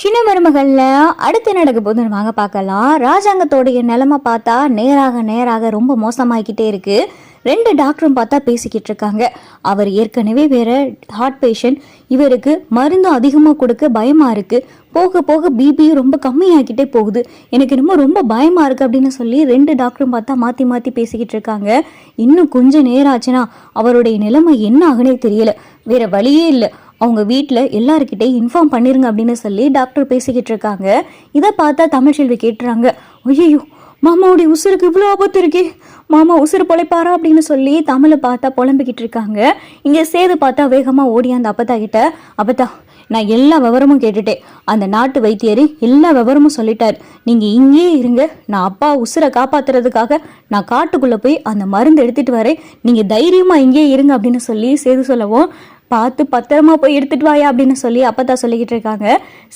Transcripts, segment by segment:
சின்ன மருமகள்ல அடுத்து நடக்க போதுன்னு வாங்க பார்க்கலாம். ராஜாங்கத்தோடைய நிலைமை பார்த்தா நேராக ரொம்ப மோசமாகிக்கிட்டே இருக்கு. 2 டாக்டரும் பார்த்தா பேசிக்கிட்டு இருக்காங்க. அவர் ஏற்கனவே வேற ஹார்ட் பேஷண்ட், இவருக்கு மருந்து அதிகமாக கொடுக்க பயமா இருக்கு, போக போக பிபி ரொம்ப கம்மியாகிட்டே போகுது, எனக்கு ரொம்ப பயமா இருக்கு அப்படின்னு சொல்லி 2 டாக்டரும் பார்த்தா மாற்றி மாற்றி பேசிக்கிட்டு இருக்காங்க. இன்னும் கொஞ்சம் நேரம் ஆச்சுன்னா அவருடைய நிலைமை என்ன ஆகுனே தெரியல, வேற வழியே இல்லை, அவங்க வீட்டில் எல்லாருக்கிட்டையும் இன்ஃபார்ம் பண்ணிருங்க அப்படின்னு சொல்லி டாக்டர் பேசிக்கிட்டு இருக்காங்க. இதை பார்த்தா தமிழ்ச்செல்வி கேட்டுறாங்க, ஐயோ மாமாவுடைய உசுருக்கு இவ்வளோ ஆபத்து இருக்கே, மாமா உசுறு பொழைப்பாரா அப்படின்னு சொல்லி தமிழை பார்த்தா புலம்பிக்கிட்டு இருக்காங்க. இங்கே சேது பார்த்தா வேகமாக ஓடி அந்த அப்பத்தா கிட்ட, அப்பத்தா நான் எல்லா விவரமும் கேட்டுட்டேன், அந்த நாட்டு வைத்தியர் எல்லா விவரமும் சொல்லிட்டார், நீங்கள் இங்கேயே இருங்க, நான் அப்பா உசுரை காப்பாற்றுறதுக்காக நான் காட்டுக்குள்ளே போய் அந்த மருந்து எடுத்துகிட்டு வரேன், நீங்கள் தைரியமாக இங்கேயே இருங்க அப்படின்னு சொல்லி சேது சொல்லவும், பார்த்து பத்திரமா போய் எடுத்துட்டு வாயா அப்படின்னு சொல்லி அப்பதான் சொல்லிக்கிட்டு இருக்காங்க.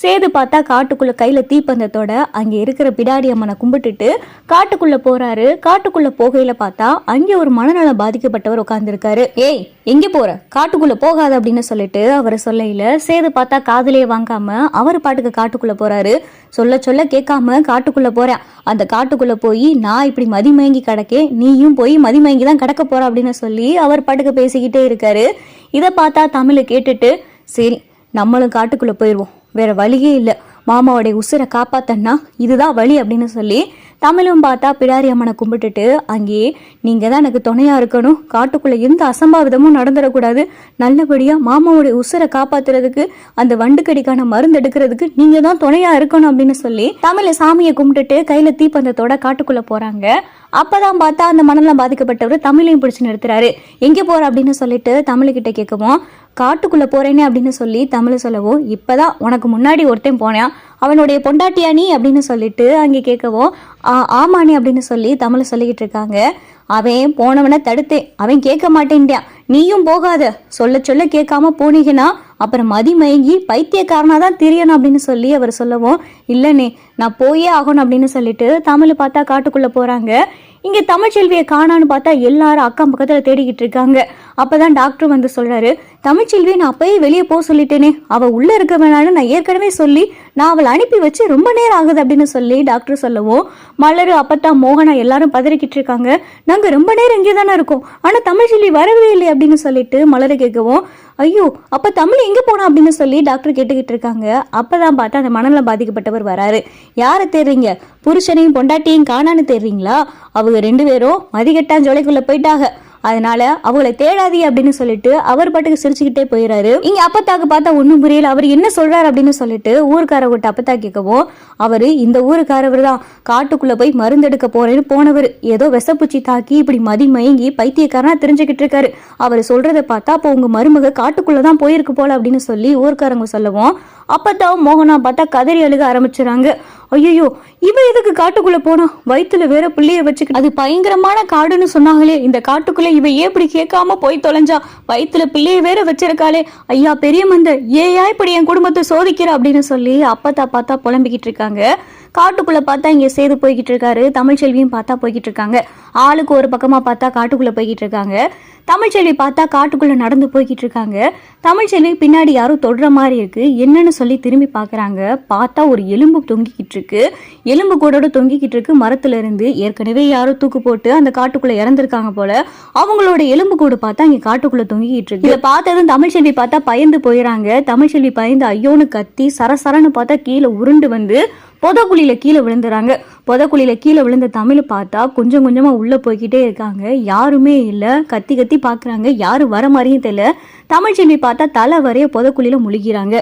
சேது பார்த்தா காட்டுக்குள்ள கையில தீப்பந்தத்தோட அங்கே இருக்கிற பிடாரி அம்மனை கும்பிட்டுட்டு காட்டுக்குள்ள போறாரு. காட்டுக்குள்ள போகையில பார்த்தா அங்கே ஒரு மனநலம் பாதிக்கப்பட்டவர் உட்கார்ந்துருக்காரு. ஏய் எங்க போற, காட்டுக்குள்ள போகாத அப்படின்னு சொல்லிட்டு அவரை சொல்லையில சேது பார்த்தா காதலியே வாங்காம அவர் பாட்டுக்கு காட்டுக்குள்ள போறாரு. சொல்ல சொல்ல கேட்காம காட்டுக்குள்ள போறேன், அந்த காட்டுக்குள்ள போய் நான் இப்படி மதிமயங்கி கிடக்கே, நீயும் போய் மதிமயங்கி தான் கிடக்க போற அப்படின்னு சொல்லி அவர் பாட்டுக்கு பேசிக்கிட்டே இருக்காரு. இதை பார்த்தா தமிழை கேட்டுட்டு, சரி நம்மளும் காட்டுக்குள்ள போயிடுவோம், வேற வழியே இல்லை, மாமாவோடைய உசுரை காப்பாத்தன்னா இதுதான் வழி அப்படின்னு சொல்லி தமிழும் பார்த்தா பிடாரி அம்மனை கும்பிட்டுட்டு, அங்கேயே நீங்கள் தான் எனக்கு துணையாக இருக்கணும், காட்டுக்குள்ளே எந்த அசம்பாவிதமும் நடந்துடக்கூடாது, நல்லபடியாக மாமாவோடைய உசுரை காப்பாற்றுறதுக்கு அந்த வண்டுக்கடிக்கான மருந்து எடுக்கிறதுக்கு நீங்கள் தான் துணையாக இருக்கணும் அப்படின்னு சொல்லி தமிழை சாமியை கும்பிட்டுட்டு கையில் தீப்பந்தத்தோட காட்டுக்குள்ளே போகிறாங்க. அப்பதான் பார்த்தா அந்த மனநலம் பாதிக்கப்பட்டவர் தமிழையும் பிடிச்சு நிறுத்துறாரு. எங்கே போற அப்படின்னு சொல்லிட்டு தமிழ்கிட்ட கேட்கவும், காட்டுக்குள்ள போறேனே அப்படின்னு சொல்லி தமிழ் சொல்லவும், இப்பதான் உனக்கு முன்னாடி ஒருத்தன் போனேன், அவனுடைய பொண்டாட்டியா நீ அப்படின்னு சொல்லிட்டு அங்கே கேட்கவும், ஆமானே அப்படின்னு சொல்லி தமிழ் சொல்லிக்கிட்டு இருக்காங்க. அவன் போனவனை தடுத்தேன், அவன் கேட்க மாட்டேன்டான், நீயும் போகாத, சொல்ல சொல்ல கேட்காம போனீங்கன்னா அப்புறம் மதிமயங்கி பைத்தியக்காரனா தான் தெரியணும் அப்படின்னு சொல்லி அவர் சொல்லவும், இல்லைண்ணே நான் போயே ஆகணும் அப்படின்னு சொல்லிட்டு தமிழ் பார்த்தா காட்டுக்குள்ள போறாங்க. இங்க தமிழ்ச்செல்வியை காணான்னு பார்த்தா எல்லாரும் அக்கம் பக்கத்துல தேடிக்கிட்டு இருக்காங்க. அப்பதான் டாக்டர் வந்து சொல்றாரு, தமிழ்ச்செல்வியை நான் அப்பயே வெளியே போக சொல்லிட்டேனே, அவ உள்ள இருக்க வேணான்னு நான் ஏற்கனவே சொல்லி நான் அவளை அனுப்பி வச்சு ரொம்ப நேரம் ஆகுது அப்படின்னு சொல்லி டாக்டர் சொல்லவும், மலரு அப்பத்தான் மோகனா எல்லாரும் பதறிக்கிட்டு இருக்காங்க, நாங்க ரொம்ப நேரம் இங்கே தானே இருக்கோம், ஆனா தமிழ்ச்செல்வி வரவே இல்லை அப்படின்னு சொல்லிட்டு மலரை கேட்கவும், ஐயோ அப்ப தமிழ் எங்க போனா அப்படின்னு சொல்லி டாக்டர் கேட்டுக்கிட்டு இருக்காங்க. அப்பதான் பார்த்தா அந்த மனநலம் பாதிக்கப்பட்டவர் வராரு. யாரை தேடுறீங்க, புருஷனையும் பொண்டாட்டியும் காணான்னு தேடுறீங்களா, அவங்க 2 பேரும் மதிகட்டான் ஜோலைக்குள்ள போயிட்டாங்க, அதனால அவங்களை தேடாதீ அப்படின்னு சொல்லிட்டு அவர் பாட்டுக்கு சிரிச்சுக்கிட்டே போயிடாரு. இங்க அப்பத்தாக்கு பார்த்தா ஒன்னும் புரியல, அவர் என்ன சொல்றாரு அப்படின்னு சொல்லிட்டு ஊருக்கார விட்டு அப்பத்தா கேட்கவும், அவரு இந்த ஊருக்காரவர் தான், காட்டுக்குள்ள போய் மருந்தெடுக்க போறேன்னு போனவர், ஏதோ விஷப்பூச்சி தாக்கி இப்படி மயங்கி பைத்தியக்காரனா தெரிஞ்சுக்கிட்டு இருக்காரு, அவர் சொல்றதை பார்த்தா அப்போ உங்க மருமக காட்டுக்குள்ளதான் போயிருக்கு போல அப்படின்னு சொல்லி ஊருக்காரங்க சொல்லவும், அப்பத்தாவும் மோகனா பார்த்தா கதறி அழுக ஆரம்பிச்சுறாங்க. ஐயோ இவ எதுக்கு காட்டுக்குள்ள போனா, வயிற்றுல வேற பிள்ளைய வச்சுக்கிட்டு, அது பயங்கரமான காடுன்னு சொன்னாங்களே, இந்த காட்டுக்குள்ள இவ எப்படி கேட்காம போய் தொலைஞ்சா, வயிற்றுல பிள்ளைய வேற வச்சிருக்காளே, ஐயா பெரிய மந்த ஏயா இப்படி என் குடும்பத்தை சோதிக்கிற அப்படின்னு சொல்லி அப்பத்தா பார்த்தா புலம்பிக்கிட்டு இருக்காங்க. காட்டுக்குள்ள பார்த்தா இங்க சேது போய்கிட்டு இருக்காரு. தமிழ்ச்செல்வியும் பார்த்தா போய்கிட்டு இருக்காங்க. ஆளுக்கு ஒரு பக்கமா பார்த்தா காட்டுக்குள்ள போய்கிட்டு இருக்காங்க. தமிழ்ச்செல்வி பார்த்தா காட்டுக்குள்ள நடந்து போய்கிட்டு இருக்காங்க. தமிழ்ச்செல்வி பின்னாடி யாரும் தொடுற மாதிரி இருக்கு, என்னன்னு சொல்லி திரும்பி பாக்குறாங்க. பார்த்தா ஒரு எலும்பு தொங்கிக்கிட்டு இருக்கு, எலும்பு கூடோட தொங்கிக்கிட்டு இருக்கு மரத்துல இருந்து. ஏற்கனவே யாரும் தூக்கு போட்டு அந்த காட்டுக்குள்ள இறந்துருக்காங்க போல, அவங்களோட எலும்பு கூடு பார்த்தா இங்க காட்டுக்குள்ள தொங்கிக்கிட்டு இருக்கு. இதை பார்த்ததும் தமிழ்ச்செல்வி பார்த்தா பயந்து போயிடறாங்க. தமிழ்ச்செல்வி பயந்து ஐயோன்னு கத்தி சரசரன்னு பார்த்தா கீழே உருண்டு வந்து பொதக்குழியில கீழே விழுந்துறாங்க. பொதக்குழியில கீழே விழுந்த தமிழ் பார்த்தா கொஞ்சம் கொஞ்சமா உள்ள போய்கிட்டே இருக்காங்க. யாருமே இல்ல, கத்தி கத்தி பாக்குறாங்க, யாரும் வர மாதிரியும் தெரியல. தமிழ்ச்செல்வி பார்த்தா தலை வரைய பொதக்குழியில முழுகிறாங்க.